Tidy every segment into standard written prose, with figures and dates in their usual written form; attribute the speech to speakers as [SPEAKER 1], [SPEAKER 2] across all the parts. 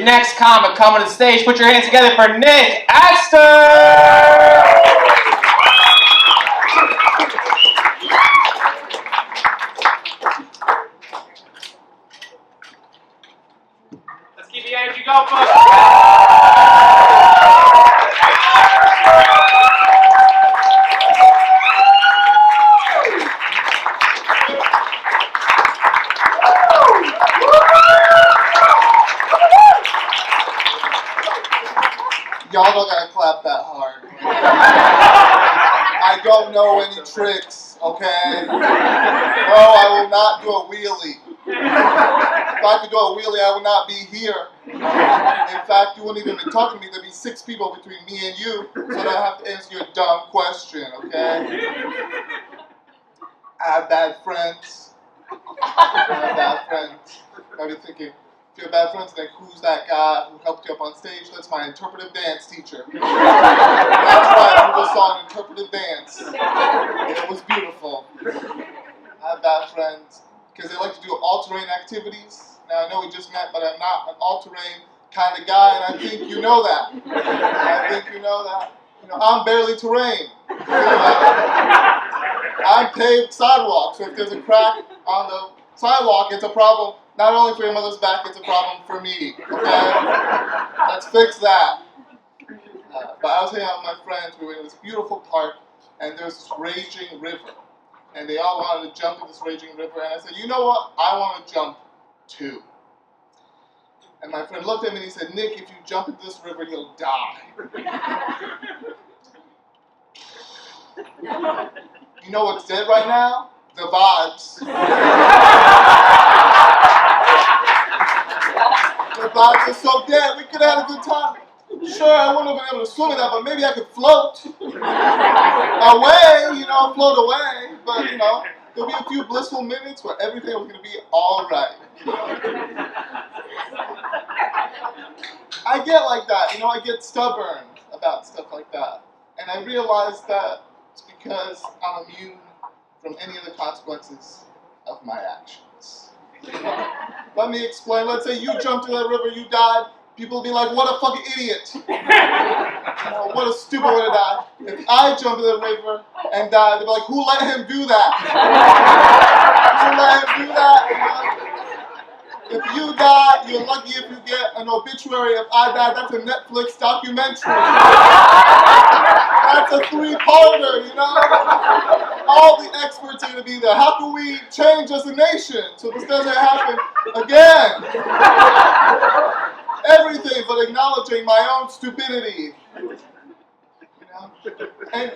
[SPEAKER 1] next comic coming to the stage. Put your hands together for Nick Astor! Let's keep the energy going, folks.
[SPEAKER 2] Y'all don't gotta clap that hard. I don't know any tricks, okay? No, I will not do a wheelie. If I could do a wheelie, I would not be here. In fact, you wouldn't even be talking to me. There'd be 6 people between me and you, so I have to answer your dumb question, okay? I have bad friends. I've been thinking, if you have bad friends, then who's that guy who helped you up on stage? That's my interpretive dance teacher. That's right, we just saw an interpretive dance. It was beautiful. I have bad friends because they like to do all-terrain activities. Now, I know we just met, but I'm not an all-terrain kind of guy, and I think you know that. You know, I'm barely terrain. I'm paved sidewalk, so if there's a crack on the sidewalk, it's a problem. Not only for your mother's back, it's a problem for me, okay? Let's fix that. But I was hanging out with my friends. We were in this beautiful park, and there's this raging river. And they all wanted to jump in this raging river, and I said, you know what? I want to jump too. And my friend looked at me and he said, Nick, if you jump into this river, you'll die. You know what's dead right now? The vibes. The vibes are so dead, we could have had a good time. Sure, I wouldn't have been able to swim in that, but maybe I could float away, float away. But, there'll be a few blissful minutes where everything was going to be all right. I get like that, I get stubborn about stuff like that. And I realized that it's because I'm immune from any of the consequences of my actions. Let me explain. Let's say you jumped in that river, you died. People will be like, what a fucking idiot. What a stupid way to die. If I jump in the river and die, they'll be like, who let him do that? Who let him do that? If you die, you're lucky if you get an obituary. If I die, that's a Netflix documentary. That's a 3-parter, All the experts are going to be there. How can we change as a nation so this doesn't happen again? Everything but acknowledging my own stupidity. And,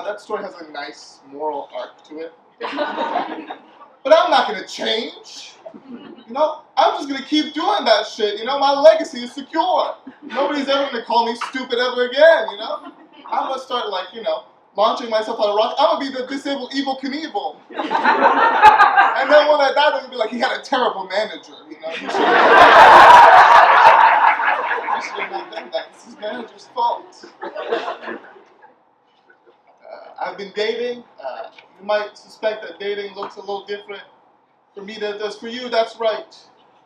[SPEAKER 2] that story has a nice moral arc to it. But I'm not going to change. I'm just going to keep doing that shit. My legacy is secure. Nobody's ever going to call me stupid ever again, I'm going to start, launching myself on a rocket. I'm going to be the disabled Evel Knievel. And then when I die, they're going to be like, he had a terrible manager, He should have not done that. It's his manager's fault. I've been dating. You might suspect that dating looks a little different for me than it does for you. That's right.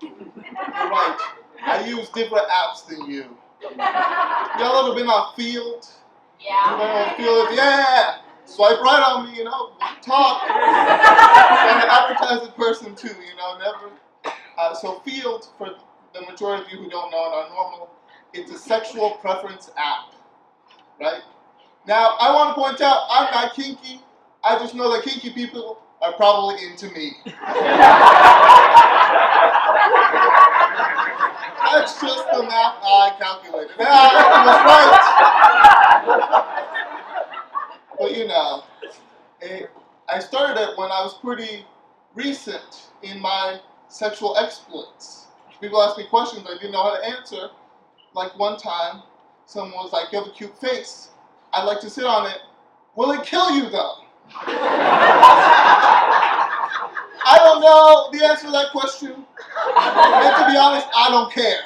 [SPEAKER 2] You're right. I use different apps than you. Y'all ever been on Field?
[SPEAKER 3] Yeah.
[SPEAKER 2] You know on Field? Yeah. Swipe right on me, talk. I'm an advertising person too, never. So Field, for the majority of you who don't know and are normal, it's a sexual preference app, right? Now, I want to point out, I'm not kinky. I just know that kinky people are probably into me. That's just the math I calculated. Yeah, I was right. But I started it when I was pretty recent in my sexual exploits. People ask me questions I didn't know how to answer. Like one time, someone was like, you have a cute face. I'd like to sit on it. Will it kill you though? I don't know the answer to that question. And to be honest, I don't care.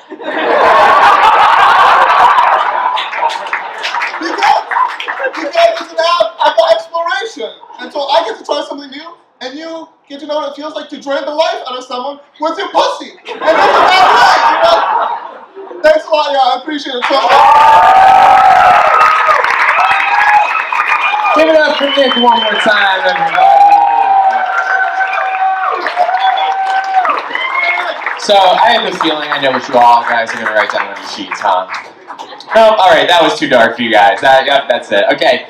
[SPEAKER 2] Because it's an app of exploration. And so I get to try something new, and you get to know what it feels like to drain the life out of someone with your pussy. And that's about right. appreciate it so much.
[SPEAKER 1] Give it up for Nick one more time, everybody. So, I have a feeling I know what you all guys are going to write down on the sheets, huh? Nope, alright, that was too dark for you guys. That's it. Okay.